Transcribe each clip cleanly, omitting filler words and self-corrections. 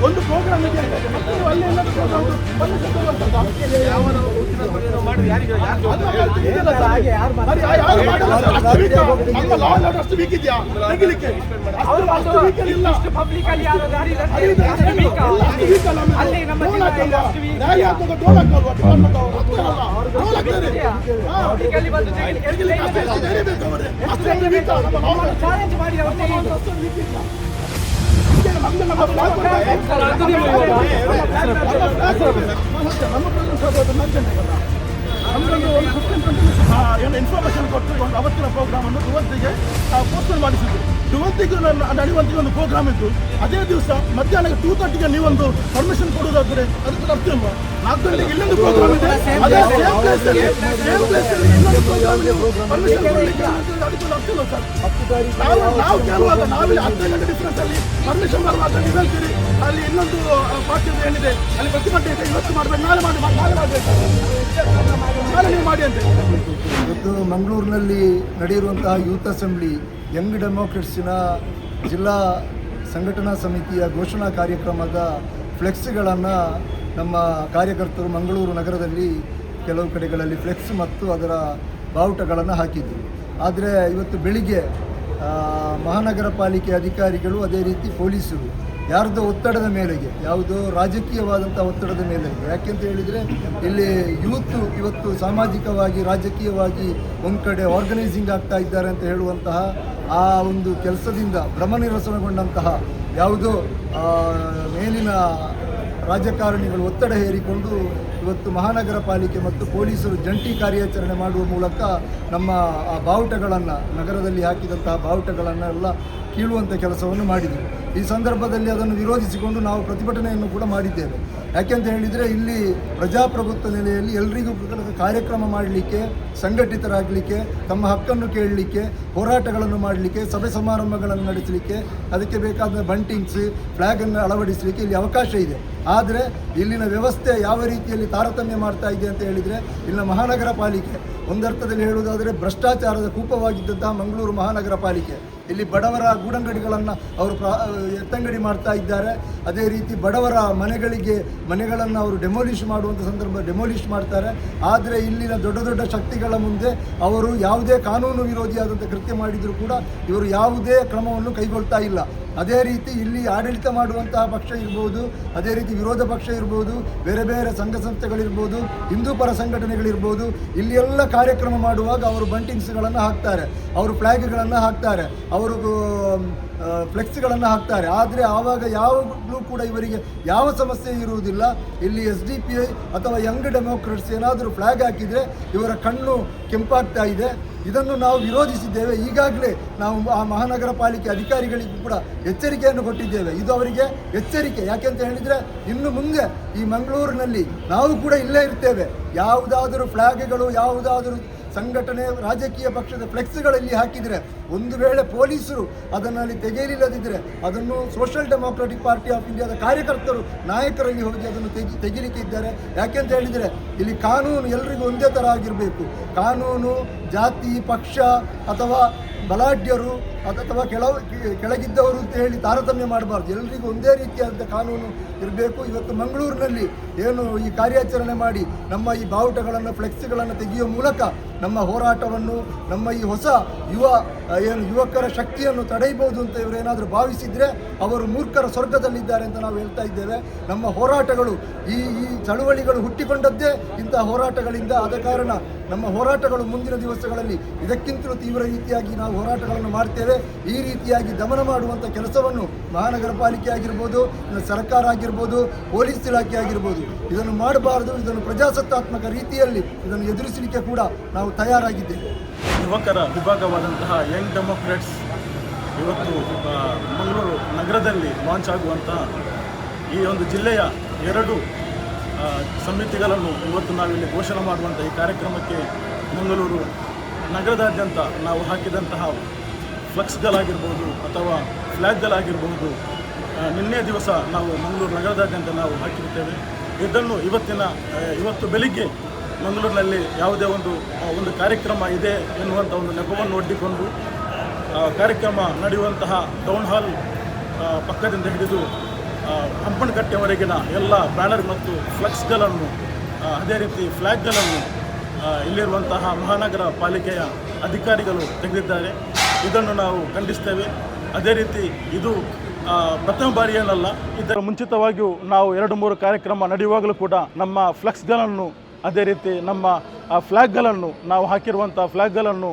ಒಂದು ಪ್ರೋಗ್ರಾಮ್ ಇದೆ ಅಷ್ಟು ಬೇಕಿದ್ಯಾ ತೆಗಿಲಿಕ್ಕೆ ಇನ್ಫಾರ್ಮೇಶನ್ ಕೊಟ್ಟು ಒಂದು ಅವತ್ತಿನ ಪ್ರೋಗ್ರಾಮ್ ಅನ್ನು ಡುವಂತಿಗೆ ಪೋಸ್ಟ್ಪೋನ್ ಮಾಡಿಸಿದ್ರು. ಡುವಂತಿಗೆ ನಡೆಯುವಂತಹ ಒಂದು ಪ್ರೋಗ್ರಾಮ್ ಇದ್ದು ಅದೇ ದಿವಸ ಮಧ್ಯಾಹ್ನ 2:30ಗೆ ನೀವೊಂದು ಪರ್ಮಿಷನ್ ಕೊಡುವುದಾದ್ರೆ ಅದಕ್ಕೆ ಅರ್ಥ ಇಲ್ವಾ? 4 ಗಂಟೆಗೆ ಇಲ್ಲೊಂದು ಪ್ರೋಗ್ರಾಮ್ ಇದೆ, ಅದೇ ಸೇಮ್ ಪ್ಲೇಸ್ ಅಲ್ಲಿ ಇನ್ನೊಂದು ಪ್ರೋಗ್ರಾಮ್ ಪರ್ಮಿಷನ್ ಕೊಡಲಿಕ್ಕೆ ಅದಕ್ಕೆ ಅರ್ಥ ಇಲ್ಲ ಸರ್. ನಾವು ಕೇಳುವಾಗ ನಾವಿಲ್ಲಿ 10 ಗಂಟೆ ಡಿಫ್ರೆನ್ಸ್ ಅಲ್ಲಿ ಪರ್ಮಿಷನ್ ಬರುವಾಗ ನೀವು ಹೇಳ್ತೀರಿ ಅಲ್ಲಿ ಇನ್ನೊಂದು ಪಾರ್ಟಿ ಏನಿದೆ ಅಲ್ಲಿ ಪ್ರತಿಭಟನೆ ಇದೆ, ಇವತ್ತು ಮಾಡಬೇಕು, ನಾಳೆ ಮಾಡಬೇಕು, ನಾಳೆ ನೀವು ಮಾಡಿ ಅಂತ. ಇವತ್ತು ಮಂಗಳೂರಿನಲ್ಲಿ ನಡೆಯಿರುವಂತಹ ಯೂತ್ ಅಸೆಂಬ್ಲಿ ಯಂಗ್ ಡೆಮೋಕ್ರೆಟ್ಸಿನ ಜಿಲ್ಲಾ ಸಂಘಟನಾ ಸಮಿತಿಯ ಘೋಷಣಾ ಕಾರ್ಯಕ್ರಮದ ಫ್ಲೆಕ್ಸ್ಗಳನ್ನು ನಮ್ಮ ಕಾರ್ಯಕರ್ತರು ಮಂಗಳೂರು ನಗರದಲ್ಲಿ ಕೆಲವು ಕಡೆಗಳಲ್ಲಿ ಫ್ಲೆಕ್ಸ್ ಮತ್ತು ಅದರ ಬಾವುಟಗಳನ್ನು ಹಾಕಿದ್ದರು. ಆದರೆ ಇವತ್ತು ಬೆಳಿಗ್ಗೆ ಮಹಾನಗರ ಪಾಲಿಕೆ ಅಧಿಕಾರಿಗಳು ಅದೇ ರೀತಿ ಪೊಲೀಸರು ಯಾರ್ದೋ ಒತ್ತಡದ ಮೇಲೆಗೆ, ಯಾವುದೋ ರಾಜಕೀಯವಾದಂಥ ಒತ್ತಡದ ಮೇಲೆಗೆ, ಯಾಕೆಂತ ಹೇಳಿದರೆ ಇಲ್ಲಿ ಯೂತ್ ಇವತ್ತು ಸಾಮಾಜಿಕವಾಗಿ ರಾಜಕೀಯವಾಗಿ ಒಂದು ಕಡೆ ಆರ್ಗನೈಸಿಂಗ್ ಆಗ್ತಾ ಇದ್ದಾರೆ ಅಂತ ಹೇಳುವಂತಹ ಆ ಒಂದು ಕೆಲಸದಿಂದ ಭ್ರಮನಿರಸನಗೊಂಡಂತಹ ಯಾವುದೋ ಮೇಲಿನ ರಾಜಕಾರಣಿಗಳು ಒತ್ತಡ ಹೇರಿಕೊಂಡು ಇವತ್ತು ಮಹಾನಗರ ಪಾಲಿಕೆ ಮತ್ತು ಪೊಲೀಸರು ಜಂಟಿ ಕಾರ್ಯಾಚರಣೆ ಮಾಡುವ ಮೂಲಕ ನಮ್ಮ ಆ ಬಾವುಟಗಳನ್ನು ನಗರದಲ್ಲಿ ಹಾಕಿದಂತಹ ಬಾವುಟಗಳನ್ನೆಲ್ಲ ಕೀಳುವಂಥ ಕೆಲಸವನ್ನು ಮಾಡಿದರು. ಈ ಸಂದರ್ಭದಲ್ಲಿ ಅದನ್ನು ವಿರೋಧಿಸಿಕೊಂಡು ನಾವು ಪ್ರತಿಭಟನೆಯನ್ನು ಕೂಡ ಮಾಡಿದ್ದೇವೆ. ಯಾಕೆಂತ ಹೇಳಿದರೆ ಇಲ್ಲಿ ಪ್ರಜಾಪ್ರಭುತ್ವ ನೆಲೆಯಲ್ಲಿ ಎಲ್ಲರಿಗೂ ಕಾರ್ಯಕ್ರಮ ಮಾಡಲಿಕ್ಕೆ, ಸಂಘಟಿತರಾಗಲಿಕ್ಕೆ, ತಮ್ಮ ಹಕ್ಕನ್ನು ಕೇಳಲಿಕ್ಕೆ, ಹೋರಾಟಗಳನ್ನು ಮಾಡಲಿಕ್ಕೆ, ಸಭೆ ಸಮಾರಂಭಗಳನ್ನು ನಡೆಸಲಿಕ್ಕೆ, ಅದಕ್ಕೆ ಬೇಕಾದ ಬಂಟಿಂಗ್ಸ್, ಫ್ಲ್ಯಾಗನ್ನು ಅಳವಡಿಸಲಿಕ್ಕೆ ಇಲ್ಲಿ ಅವಕಾಶ ಇದೆ. ಆದರೆ ಇಲ್ಲಿನ ವ್ಯವಸ್ಥೆ ಯಾವ ರೀತಿಯಲ್ಲಿ ತಾರತಮ್ಯ ಮಾಡ್ತಾ ಇದೆ ಅಂತ ಹೇಳಿದರೆ, ಇಲ್ಲಿನ ಮಹಾನಗರ ಪಾಲಿಕೆ ಒಂದರ್ಥದಲ್ಲಿ ಹೇಳುವುದಾದರೆ ಭ್ರಷ್ಟಾಚಾರದ ಕೂಪವಾಗಿದ್ದಂತಹ ಮಂಗಳೂರು ಮಹಾನಗರ ಪಾಲಿಕೆ ಇಲ್ಲಿ ಬಡವರ ಗೂಡಂಗಡಿಗಳನ್ನು ಅವರು ಎತ್ತಂಗಡಿ ಮಾಡ್ತಾ ಇದ್ದಾರೆ. ಅದೇ ರೀತಿ ಬಡವರ ಮನೆಗಳನ್ನು ಅವರು ಡೆಮೋಲಿಷ್ ಮಾಡುವಂಥ ಡೆಮೋಲಿಷ್ ಮಾಡ್ತಾರೆ. ಆದರೆ ಇಲ್ಲಿನ ದೊಡ್ಡ ದೊಡ್ಡ ಶಕ್ತಿಗಳ ಮುಂದೆ ಅವರು ಯಾವುದೇ ಕಾನೂನು ವಿರೋಧಿಯಾದಂಥ ಕೃತ್ಯ ಮಾಡಿದರೂ ಕೂಡ ಇವರು ಯಾವುದೇ ಕ್ರಮವನ್ನು ಕೈಗೊಳ್ತಾ ಇಲ್ಲ. ಅದೇ ರೀತಿ ಇಲ್ಲಿ ಆಡಳಿತ ಮಾಡುವಂತಹ ಪಕ್ಷ ಇರ್ಬೋದು, ಅದೇ ರೀತಿ ವಿರೋಧ ಪಕ್ಷ ಇರ್ಬೋದು, ಬೇರೆ ಬೇರೆ ಸಂಘ ಸಂಸ್ಥೆಗಳಿರ್ಬೋದು, ಹಿಂದೂ ಪರ ಸಂಘಟನೆಗಳಿರ್ಬೋದು, ಇಲ್ಲಿ ಎಲ್ಲ ಕಾರ್ಯಕ್ರಮ ಮಾಡುವಾಗ ಅವರು ಬಂಟಿಂಗ್ಸ್ಗಳನ್ನು ಹಾಕ್ತಾರೆ, ಅವರು ಫ್ಲ್ಯಾಗ್ಗಳನ್ನು ಹಾಕ್ತಾರೆ, ಅವರು ಫ್ಲೆಕ್ಸ್ಗಳನ್ನು ಹಾಕ್ತಾರೆ. ಆದರೆ ಆವಾಗ ಯಾವಾಗಲೂ ಕೂಡ ಇವರಿಗೆ ಯಾವ ಸಮಸ್ಯೆ ಇರುವುದಿಲ್ಲ. ಇಲ್ಲಿ SDPI ಅಥವಾ ಯಂಗ್ ಡೆಮೋಕ್ರೆಟ್ಸ್ ಏನಾದರೂ ಫ್ಲ್ಯಾಗ್ ಹಾಕಿದರೆ ಇವರ ಕಣ್ಣು ಕೆಂಪಾಗ್ತಾ ಇದೆ. ಇದನ್ನು ನಾವು ವಿರೋಧಿಸಿದ್ದೇವೆ. ಈಗಾಗಲೇ ನಾವು ಆ ಮಹಾನಗರ ಪಾಲಿಕೆ ಅಧಿಕಾರಿಗಳಿಗೂ ಕೂಡ ಎಚ್ಚರಿಕೆಯನ್ನು ಕೊಟ್ಟಿದ್ದೇವೆ. ಇದು ಅವರಿಗೆ ಎಚ್ಚರಿಕೆ. ಯಾಕೆಂತ ಹೇಳಿದರೆ ಇನ್ನು ಮುಂದೆ ಈ ಮಂಗಳೂರಿನಲ್ಲಿ ನಾವು ಕೂಡ ಇಲ್ಲೇ ಇರ್ತೇವೆ. ಯಾವುದಾದರೂ ಫ್ಲ್ಯಾಗ್ಗಳು, ಯಾವುದಾದರೂ ಸಂಘಟನೆ, ರಾಜಕೀಯ ಪಕ್ಷದ ಫ್ಲೆಕ್ಸ್ಗಳಲ್ಲಿ ಹಾಕಿದರೆ, ಒಂದು ವೇಳೆ ಪೊಲೀಸರು ಅದನ್ನಲ್ಲಿ ತೆಗೆಯಲಿಲ್ಲದಿದ್ದರೆ ಅದನ್ನು ಸೋಷಿಯಲ್ ಡೆಮೋಕ್ರೆಟಿಕ್ ಪಾರ್ಟಿ ಆಫ್ ಇಂಡಿಯಾದ ಕಾರ್ಯಕರ್ತರು, ನಾಯಕರಲ್ಲಿ ಹೋಗಿ ಅದನ್ನು ತೆಗಿಲಿಕ್ಕೆ ಇದ್ದಾರೆ. ಯಾಕೆಂತ ಹೇಳಿದರೆ ಇಲ್ಲಿ ಕಾನೂನು ಎಲ್ರಿಗೂ ಒಂದೇ ಥರ ಆಗಿರಬೇಕು. ಕಾನೂನು ಜಾತಿ, ಪಕ್ಷ ಅಥವಾ ಬಲಾಢ್ಯರು ಅಥವಾ ಕೆಳಗಿದ್ದವರು ಅಂತ ಹೇಳಿ ತಾರತಮ್ಯ ಮಾಡಬಾರ್ದು. ಎಲ್ಲರಿಗೂ ಒಂದೇ ರೀತಿಯಾದ ಕಾನೂನು ಇರಬೇಕು. ಇವತ್ತು ಮಂಗಳೂರಿನಲ್ಲಿ ಏನು ಈ ಕಾರ್ಯಾಚರಣೆ ಮಾಡಿ ನಮ್ಮ ಈ ಬಾವುಟಗಳನ್ನು, ಫ್ಲೆಕ್ಸ್ಗಳನ್ನು ತೆಗೆಯುವ ಮೂಲಕ ನಮ್ಮ ಹೋರಾಟವನ್ನು, ನಮ್ಮ ಈ ಹೊಸ ಯುವಕರ ಶಕ್ತಿಯನ್ನು ತಡೆಯಬಹುದು ಅಂತ ಇವರೇನಾದರೂ ಭಾವಿಸಿದರೆ ಅವರು ಮೂರ್ಖರ ಸ್ವರ್ಗದಲ್ಲಿದ್ದಾರೆ ಅಂತ ನಾವು ಹೇಳ್ತಾ ಇದ್ದೇವೆ. ನಮ್ಮ ಹೋರಾಟಗಳು, ಈ ಚಳುವಳಿಗಳು ಹುಟ್ಟಿಕೊಂಡದ್ದೇ ಇಂತಹ ಹೋರಾಟಗಳಿಂದ. ಆದ ಕಾರಣ ನಮ್ಮ ಹೋರಾಟಗಳು ಮುಂದಿನ ದಿವಸಗಳಲ್ಲಿ ಇದಕ್ಕಿಂತಲೂ ತೀವ್ರ ರೀತಿಯಾಗಿ ನಾವು ಹೋರಾಟಗಳನ್ನು ಮಾಡ್ತೇವೆ. ಈ ರೀತಿಯಾಗಿ ದಮನ ಮಾಡುವಂಥ ಕೆಲಸವನ್ನು ಮಹಾನಗರ ಪಾಲಿಕೆ ಆಗಿರ್ಬೋದು, ಸರ್ಕಾರ ಆಗಿರ್ಬೋದು, ಪೊಲೀಸ್ ಇಲಾಖೆ ಆಗಿರ್ಬೋದು ಇದನ್ನು ಮಾಡಬಾರದು. ಇದನ್ನು ಪ್ರಜಾಸತ್ತಾತ್ಮಕ ರೀತಿಯಲ್ಲಿ ಇದನ್ನು ಎದುರಿಸಲಿಕ್ಕೆ ಕೂಡ ನಾವು ತಯಾರಾಗಿದ್ದೇವೆ. ಯುವಕರ ವಿಭಾಗವಾದಂತಹ ಯಂಗ್ ಡೆಮೋಕ್ರೆಟ್ಸ್ ಇವತ್ತು ಮಂಗಳೂರು ನಗರದಲ್ಲಿ ಲಾಂಚ್ ಆಗುವಂತಹ ಈ ಒಂದು ಜಿಲ್ಲೆಯ 2 ಸಮಿತಿಗಳನ್ನು ಇವತ್ತು ನಾವಿಲ್ಲಿ ಘೋಷಣೆ ಮಾಡುವಂಥ ಈ ಕಾರ್ಯಕ್ರಮಕ್ಕೆ ಮಂಗಳೂರು ನಗರದಾದ್ಯಂತ ನಾವು ಹಾಕಿದಂತಹ ಫ್ಲೆಕ್ಸ್ಗಳಾಗಿರ್ಬೋದು ಅಥವಾ ಫ್ಲ್ಯಾಗ್ಗಳಾಗಿರ್ಬೋದು ನಿನ್ನೆ ದಿವಸ ನಾವು ಮಂಗಳೂರು ನಗರದಾದ್ಯಂತ ನಾವು ಹಾಕಿರುತ್ತೇವೆ. ಇದನ್ನು ಇವತ್ತು ಬೆಳಿಗ್ಗೆ ಮಂಗಳೂರಿನಲ್ಲಿ ಯಾವುದೇ ಒಂದು ಕಾರ್ಯಕ್ರಮ ಇದೆ ಎನ್ನುವಂಥ ಒಂದು ನೆಪವನ್ನು ಒಡ್ಡಿಕೊಂಡು ಕಾರ್ಯಕ್ರಮ ನಡೆಯುವಂತಹ ಟೌನ್ ಹಾಲ್ ಪಕ್ಕದಿಂದ ಹಿಡಿದು ಹಂಪನಕಟ್ಟೆವರೆಗಿನ ಎಲ್ಲ ಬ್ಯಾನರ್ ಮತ್ತು ಫ್ಲೆಕ್ಸ್ಗಳನ್ನು ಅದೇ ರೀತಿ ಫ್ಲ್ಯಾಗ್ಗಳನ್ನು ಇಲ್ಲಿರುವಂತಹ ಮಹಾನಗರ ಪಾಲಿಕೆಯ ಅಧಿಕಾರಿಗಳು ತೆಗೆದಿದ್ದಾರೆ. ಇದನ್ನು ನಾವು ಖಂಡಿಸ್ತೇವೆ. ಅದೇ ರೀತಿ ಇದು ಪ್ರಥಮ ಬಾರಿ ಏನಲ್ಲ, ಇದರ ಮುಂಚಿತವಾಗಿಯೂ ನಾವು 2-3 ಕಾರ್ಯಕ್ರಮ ನಡೆಯುವಾಗಲೂ ಕೂಡ ನಮ್ಮ ಫ್ಲೆಕ್ಸ್ಗಳನ್ನು ಅದೇ ರೀತಿ ನಮ್ಮ ಫ್ಲ್ಯಾಗ್ಗಳನ್ನು ನಾವು ಹಾಕಿರುವಂಥ ಫ್ಲ್ಯಾಗ್ಗಳನ್ನು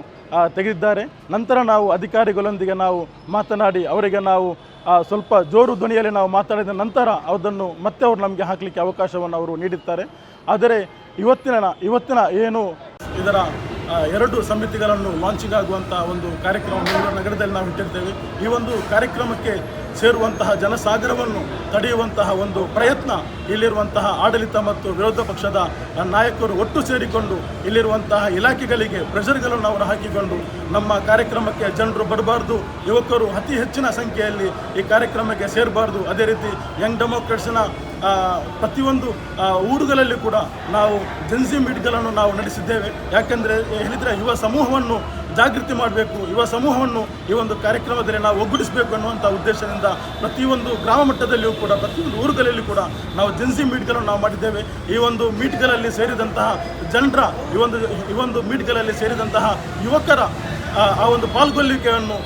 ತೆಗೆದಿದ್ದಾರೆ. ನಂತರ ನಾವು ಅಧಿಕಾರಿಗಳೊಂದಿಗೆ ನಾವು ಮಾತನಾಡಿ ಅವರಿಗೆ ನಾವು ಸ್ವಲ್ಪ ಜೋರು ಧ್ವನಿಯಲ್ಲಿ ನಾವು ಮಾತಾಡಿದ ನಂತರ ಅದನ್ನು ಮತ್ತೆ ಅವರು ನಮಗೆ ಹಾಕಲಿಕ್ಕೆ ಅವಕಾಶವನ್ನು ಅವರು ನೀಡುತ್ತಾರೆ. ಆದರೆ ಇವತ್ತಿನ ಏನು ಇದರ 2 ಸಮಿತಿಗಳನ್ನು ಲಾಂಚಿಂಗ್ ಆಗುವಂಥ ಒಂದು ಕಾರ್ಯಕ್ರಮ ಮಂಗಳೂರು ನಗರದಲ್ಲಿ ನಾವು ಇಟ್ಟಿರ್ತೇವೆ. ಈ ಒಂದು ಕಾರ್ಯಕ್ರಮಕ್ಕೆ ಸೇರುವಂತಹ ಜನಸಾಗರವನ್ನು ತಡೆಯುವಂತಹ ಒಂದು ಪ್ರಯತ್ನ ಇಲ್ಲಿರುವಂತಹ ಆಡಳಿತ ಮತ್ತು ವಿರೋಧ ಪಕ್ಷದ ನಾಯಕರು ಒಟ್ಟು ಸೇರಿಕೊಂಡು ಇಲ್ಲಿರುವಂತಹ ಇಲಾಖೆಗಳಿಗೆ ಪ್ರೆಷರ್ಗಳನ್ನು ಅವರು ಹಾಕಿಕೊಂಡು ನಮ್ಮ ಕಾರ್ಯಕ್ರಮಕ್ಕೆ ಜನರು ಬರಬಾರ್ದು, ಯುವಕರು ಅತಿ ಹೆಚ್ಚಿನ ಸಂಖ್ಯೆಯಲ್ಲಿ ಈ ಕಾರ್ಯಕ್ರಮಕ್ಕೆ ಸೇರಬಾರ್ದು. ಅದೇ ರೀತಿ ಯಂಗ್ ಡೆಮೋಕ್ರೆಟ್ಸ್ನ ಪ್ರತಿಯೊಂದು ಊರುಗಳಲ್ಲಿ ಕೂಡ ನಾವು ಜೆನ್ಸಿ ಮೀಟ್ಗಳನ್ನು ನಾವು ನಡೆಸಿದ್ದೇವೆ. ಯಾಕೆಂದರೆ ಹೇಳಿದರೆ ಯುವ ಸಮೂಹವನ್ನು ಜಾಗೃತಿ ಮಾಡಬೇಕು, ಯುವ ಸಮೂಹವನ್ನು ಈ ಒಂದು ಕಾರ್ಯಕ್ರಮದಲ್ಲಿ ನಾವು ಒಗ್ಗೂಡಿಸಬೇಕು ಅನ್ನುವಂಥ ಉದ್ದೇಶದಿಂದ ಪ್ರತಿಯೊಂದು ಗ್ರಾಮ ಮಟ್ಟದಲ್ಲಿಯೂ ಕೂಡ ಪ್ರತಿಯೊಂದು ಊರುಗಳಲ್ಲಿಯೂ ಕೂಡ ನಾವು ಜೆನ್ಸಿ ಮೀಟ್ಗಳನ್ನು ನಾವು ಮಾಡಿದ್ದೇವೆ. ಈ ಒಂದು ಮೀಟ್ಗಳಲ್ಲಿ ಸೇರಿದಂತಹ ಜನರ ಈ ಒಂದು ಮೀಟ್ಗಳಲ್ಲಿ ಸೇರಿದಂತಹ ಯುವಕರ ಆ ಒಂದು ಪಾಲ್ಗೊಳ್ಳುವಿಕೆಯನ್ನು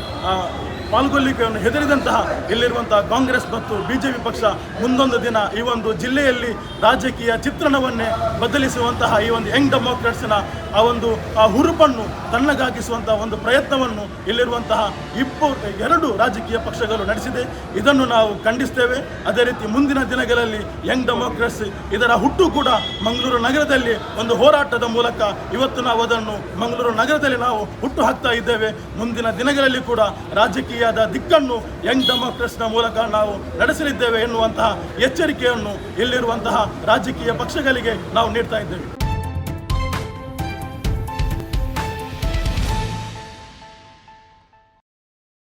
ಹೆದರಿದಂತಹ ಇಲ್ಲಿರುವಂತಹ ಕಾಂಗ್ರೆಸ್ ಮತ್ತು BJP ಪಕ್ಷ ಮುಂದೊಂದು ದಿನ ಈ ಒಂದು ಜಿಲ್ಲೆಯಲ್ಲಿ ರಾಜಕೀಯ ಚಿತ್ರಣವನ್ನೇ ಬದಲಿಸುವಂತಹ ಈ ಒಂದು ಯಂಗ್ ಡೆಮೋಕ್ರೆಟ್ಸ್ನ ಆ ಹುರುಪನ್ನು ತಣ್ಣಗಾಗಿಸುವಂತಹ ಒಂದು ಪ್ರಯತ್ನವನ್ನು ಇಲ್ಲಿರುವಂತಹ 2 ರಾಜಕೀಯ ಪಕ್ಷಗಳು ನಡೆಸಿದೆ. ಇದನ್ನು ನಾವು ಖಂಡಿಸ್ತೇವೆ. ಅದೇ ರೀತಿ ಮುಂದಿನ ದಿನಗಳಲ್ಲಿ ಯಂಗ್ ಡೆಮೋಕ್ರೆಟ್ಸ್ ಇದರ ಹುಟ್ಟು ಕೂಡ ಮಂಗಳೂರು ನಗರದಲ್ಲಿ ಒಂದು ಹೋರಾಟದ ಮೂಲಕ ಇವತ್ತು ನಾವು ಅದನ್ನು ಮಂಗಳೂರು ನಗರದಲ್ಲಿ ನಾವು ಹುಟ್ಟು ಹಾಕ್ತಾ ಇದ್ದೇವೆ. ಮುಂದಿನ ದಿನಗಳಲ್ಲಿ ಕೂಡ ರಾಜಕೀಯದ ದಿಕ್ಕನ್ನು ಯಂಗ್ ಡೆಮೋಕ್ರೆಟ್ಸ್ನ ಮೂಲಕ ನಾವು ನಡೆಸಲಿದ್ದೇವೆ ಎನ್ನುವಂತಹ ಎಚ್ಚರಿಕೆಯನ್ನು ಇಲ್ಲಿರುವಂತಹ ರಾಜಕೀಯ ಪಕ್ಷಗಳಿಗೆ ನಾವು ನೀಡ್ತಾ ಇದ್ದೇವೆ.